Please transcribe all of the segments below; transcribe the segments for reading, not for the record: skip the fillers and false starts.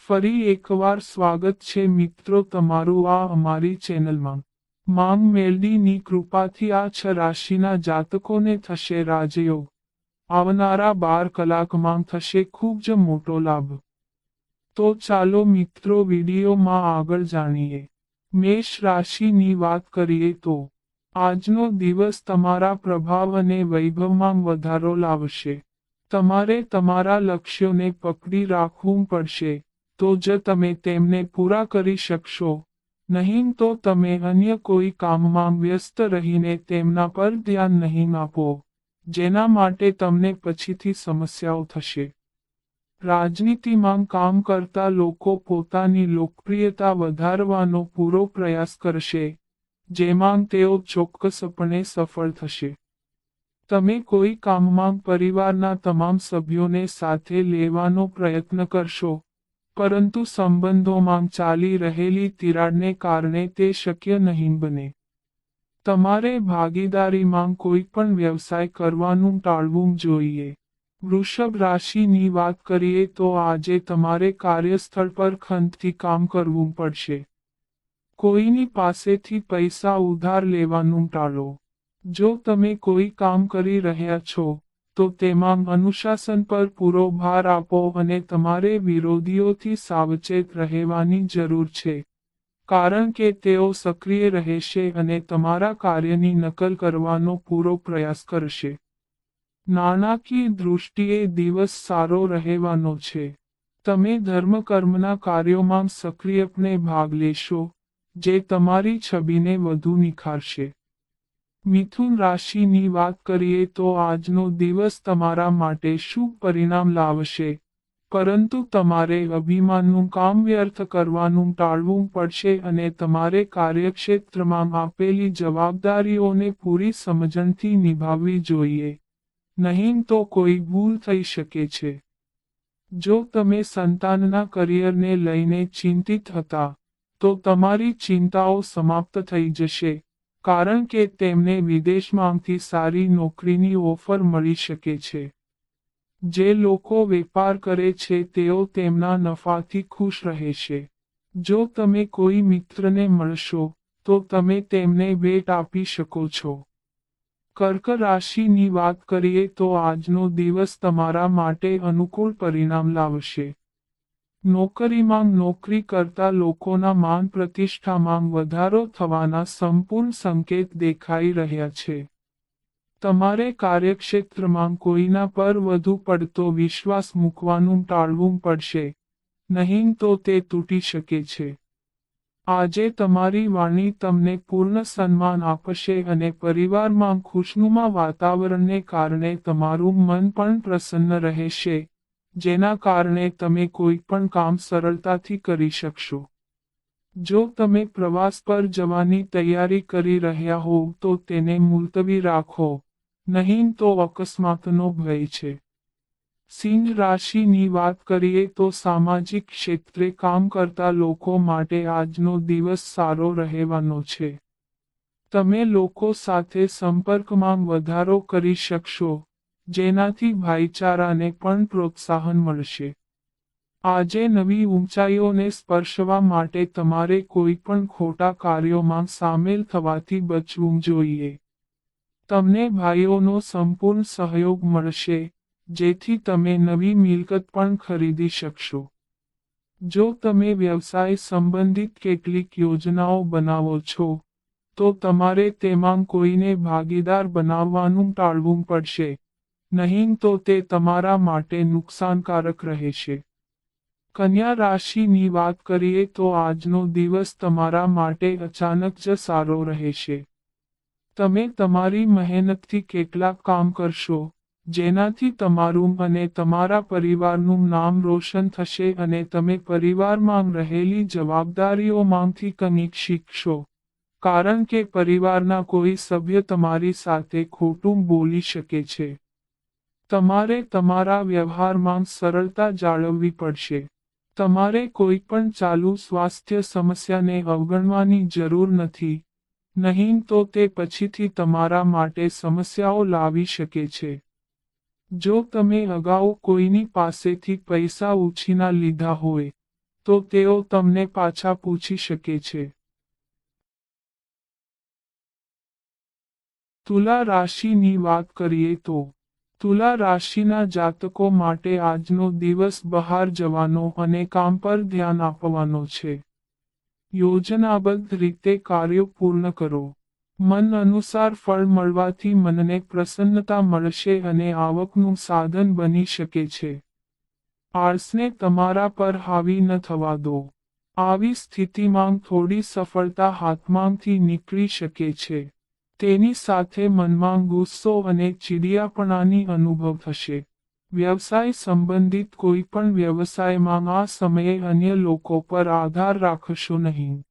ફરી એકવાર સ્વાગત છે મિત્રો તમારું આ અમારી ચેનલમાં। માંગ મેલડીની કૃપાથી આ 6 રાશિના જાતકોને થશે રાજયોગ। આવનારા 12 કલાકમાં થશે ખૂબ જ મોટો લાભ। તો ચાલો મિત્રો વિડીયોમાં આગળ જાણીએ। મેષ રાશિની વાત કરીએ તો આજનો દિવસ તમારા પ્રભાવ અને વૈભવમાં વધારો લાવશે। તમારે તમારા લક્ષ્યોને પકડી રાખવું પડશે, તો જ તમે તેમને પૂરા કરી શકશો, નહીં તો તમે અન્ય કોઈ કામમાં વ્યસ્ત રહીને તેમના પર ધ્યાન નહીં આપો, જેના માટે તમને પછીથી સમસ્યાઓ થશે। રાજનીતિમાં કામ કરતા લોકો પોતાની લોકપ્રિયતા વધારવાનો પૂરો પ્રયાસ કરશે, જેમાં તેઓ ચોક્કસપણે સફળ થશે। તમે કોઈ કામમાં પરિવારના તમામ સભ્યોને સાથે લેવાનો પ્રયત્ન કરશો, પરંતુ સંબંધોમાં ચાલી રહેલી તિરાડને કારણે તે શક્ય નહીં બને। તમારે ભાગીદારીમાં કોઈ પણ વ્યવસાય કરવાનું ટાળવું જોઈએ। વૃષભ રાશિની વાત કરીએ તો આજે તમારે કાર્યસ્થળ પર ખંતથી કામ કરવું પડશે। કોઈની પાસેથી પૈસા ઉધાર લેવાનું ટાળો। જો તમે કોઈ કામ કરી રહ્યા છો, તો તેમાં અનુશાસન પર પૂરો ભાર આપો અને તમારે વિરોધીઓથી સાવચેત રહેવાની જરૂર છે, કારણ કે તેઓ સક્રિય રહેશે અને તમારા કાર્યની નકલ કરવાનો પૂરો પ્રયાસ કરશે। નાણાકીય દૃષ્ટિએ દિવસ સારો રહેવાનો છે। તમે ધર્મકર્મના કાર્યોમાં સક્રિયપણે ભાગ લેશો, જે તમારી છબીને વધુ નિખારશે। મિથુન રાશિની વાત કરીએ તો આજનો દિવસ તમારા માટે શુભ પરિણામ લાવશે, પરંતુ તમારે અભિમાનનું કામ વ્યર્થ કરવાનું ટાળવું પડશે અને તમારે કાર્યક્ષેત્રમાં આપેલી જવાબદારીઓને પૂરી સમજણથી નિભાવવી જોઈએ, નહીં તો કોઈ ભૂલ થઈ શકે છે। જો તમે સંતાનના કરિયરને લઈને ચિંતિત હતા, તો તમારી ચિંતાઓ સમાપ્ત થઈ જશે, કારણ કે તેમને વિદેશમાંથી સારી નોકરીની ઓફર મળી શકે છે। જે લોકો વેપાર કરે છે તેઓ તેમના નફાથી ખુશ રહેશે। જો તમે કોઈ મિત્રને મળશો, તો તમે તેમને ભેટ આપી શકો છો। કર્ક રાશિની વાત કરીએ તો આજનો દિવસ તમારા માટે અનુકૂળ પરિણામ લાવશે। નોકરીમાં નોકરી કરતા લોકોના માન પ્રતિષ્ઠામાં વધારો થવાના સંપૂર્ણ સંકેત દેખાઈ રહ્યા છે। તમારે કાર્યક્ષેત્રમાં કોઈના પર વધુ પડતો વિશ્વાસ મૂકવાનું ટાળવું પડશે, નહીં તો તે તૂટી શકે છે। આજે તમારી વાણી તમને પૂર્ણ સન્માન આપશે અને પરિવારમાં ખુશનુમા વાતાવરણને કારણે તમારું મન પણ પ્રસન્ન રહેશે, જેના કારણે તમે કોઈ પણ કામ સરળતાથી કરી શકશો। જો તમે પ્રવાસ પર જવાની તૈયારી કરી રહ્યા હોવ તો તેને મુલતવી રાખો, નહીં તો અકસ્માતનો ભય છે। સિંહ રાશિની વાત કરીએ તો સામાજિક ક્ષેત્રે કામ કરતા લોકો માટે આજનો દિવસ સારો રહેવાનો છે। તમે લોકો સાથે સંપર્કમાં વધારો કરી શકશો, જેનાથી ભાઈચારાને પણ પ્રોત્સાહન મળશે। આજે નવી ઊંચાઈઓને સ્પર્શવા માટે તમારે કોઈ પણ ખોટા કાર્યોમાં સામેલ થવાથી બચવું જોઈએ। તમને ભાઈઓનો સંપૂર્ણ સહયોગ મળશે, જેથી તમે નવી મિલકત પણ ખરીદી શકશો। જો તમે વ્યવસાય સંબંધિત કેટલીક યોજનાઓ બનાવો છો, તો તમારે તેમાં કોઈને ભાગીદાર બનાવવાનું ટાળવું પડશે, નહીં તો તે તમારા માટે નુકસાનકારક રહેશે। કન્યા રાશિની વાત કરીએ તો આજનો દિવસ તમારા માટે અચાનક જ સારો રહેશે। તમે તમારી મહેનતથી કેટલાક કામ કરશો, જેનાથી તમારું અને તમારા પરિવારનું નામ રોશન થશે અને તમે પરિવારમાં રહેલી જવાબદારીઓમાંથી કંઈક શીખશો, કારણ કે પરિવારના કોઈ સભ્ય તમારી સાથે ખોટું બોલી શકે છે। તમારે તમારા વ્યવહારમાં સરળતા જાળવવી પડશે। તમારે કોઈ પણ ચાલુ સ્વાસ્થ્ય સમસ્યાને અવગણવાની જરૂર નથી, નહીં તો તે પછીથી તમારા માટે સમસ્યાઓ લાવી શકે છે। જો તમે અગાઉ કોઈની પાસેથી પૈસા ઉછીના લીધા હોય, તો તેઓ તમને પાછા પૂછી શકે છે. તુલા રાશિની વાત કરીએ તો તુલા રાશિના જાતકો માટે આજનો દિવસ બહાર જવાનો અને કામ પર ધ્યાન આપવાનો છે. યોજનાબદ્ધ રીતે કાર્યો પૂર્ણ કરો. મન અનુસાર ફળ મળવાથી મનને પ્રસન્નતા મળશે અને આવકનું સાધન બની શકે છે. આળસને તમારા પર હાવી ન થવા દો. આવી સ્થિતિમાં થોડી સફળતા હાથમાંથી નીકળી શકે છે. તેની સાથે મનમાં ગુસ્સો અને ચીડિયાપણાની અનુભવ થશે. વ્યવસાય સંબંધિત કોઈ પણ વ્યવસાયમાં આ સમયે અન્ય લોકો પર આધાર રાખશો નહીં.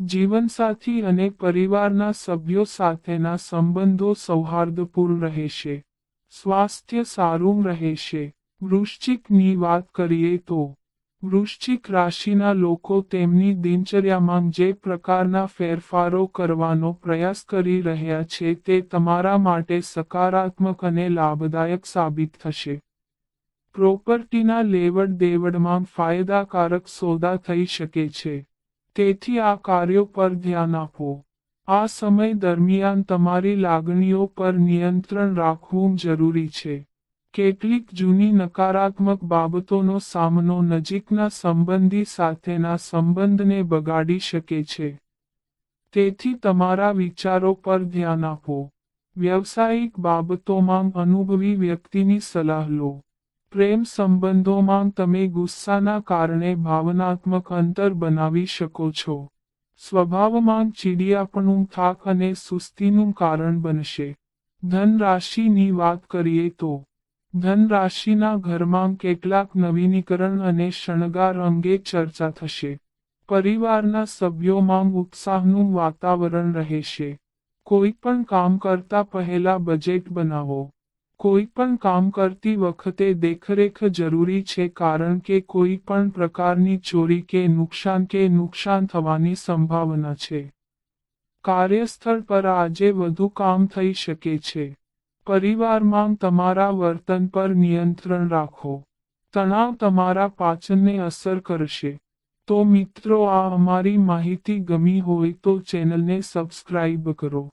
જીવનસાથી અને પરિવારના સભ્યો સાથેના સંબંધો સૌહાર્દપૂર્ણ રહેશે. સ્વાસ્થ્ય સારું રહેશે. વૃશ્ચિકની વાત કરીએ તો વૃશ્ચિક રાશિના લોકો તેમની દિનચર્યામાં જે પ્રકારના ફેરફારો કરવાનો પ્રયાસ કરી રહ્યા છે તે તમારા માટે સકારાત્મક અને લાભદાયક સાબિત થશે. પ્રોપર્ટીના લેવડ દેવડમાં ફાયદાકારક સોદા થઈ શકે છે. તેથી આ કાર્યો પર ધ્યાન આપો. આ સમય દરમિયાન તમારી લાગણીઓ પર નિયંત્રણ રાખવું જરૂરી છે. કેટલીક જૂની નકારાત્મક બાબતોનો સામનો નજીકના સંબંધી સાથેના સંબંધને બગાડી શકે છે. તેથી તમારા વિચારો પર ધ્યાન આપો. વ્યવસાયિક બાબતોમાં અનુભવી વ્યક્તિની સલાહ લો. પ્રેમ સંબંધોમાં તમે ગુસ્સાના કારણે ભાવનાત્મક અંતર બનાવી શકો છો. સ્વભાવમાં ચીડિયાપણું થાક અને સુસ્તીનું કારણ બનશે. ધન રાશિની વાત કરીએ તો ધન રાશિના ઘરમાં કેટલાક નવીનીકરણ અને શણગાર અંગે ચર્ચા થશે. પરિવારના સભ્યોમાં ઉત્સાહનું વાતાવરણ રહેશે. કોઈ પણ કામ કરતા પહેલા બજેટ બનાવો. કોઈ પણ કામ કરતી વખતે દેખરેખ જરૂરી છે કારણ કે કોઈ પણ પ્રકારની ચોરી કે નુકસાન થવાની સંભાવના છે. કાર્યસ્થળ પર આજે વધુ કામ થઈ શકે છે. પરિવારમાં તમારા વર્તન પર નિયંત્રણ રાખો. તણાવ તમારા પાચનને અસર કરશે. તો મિત્રો, આ અમારી માહિતી ગમી હોય તો ચેનલને સબસ્ક્રાઇબ કરો.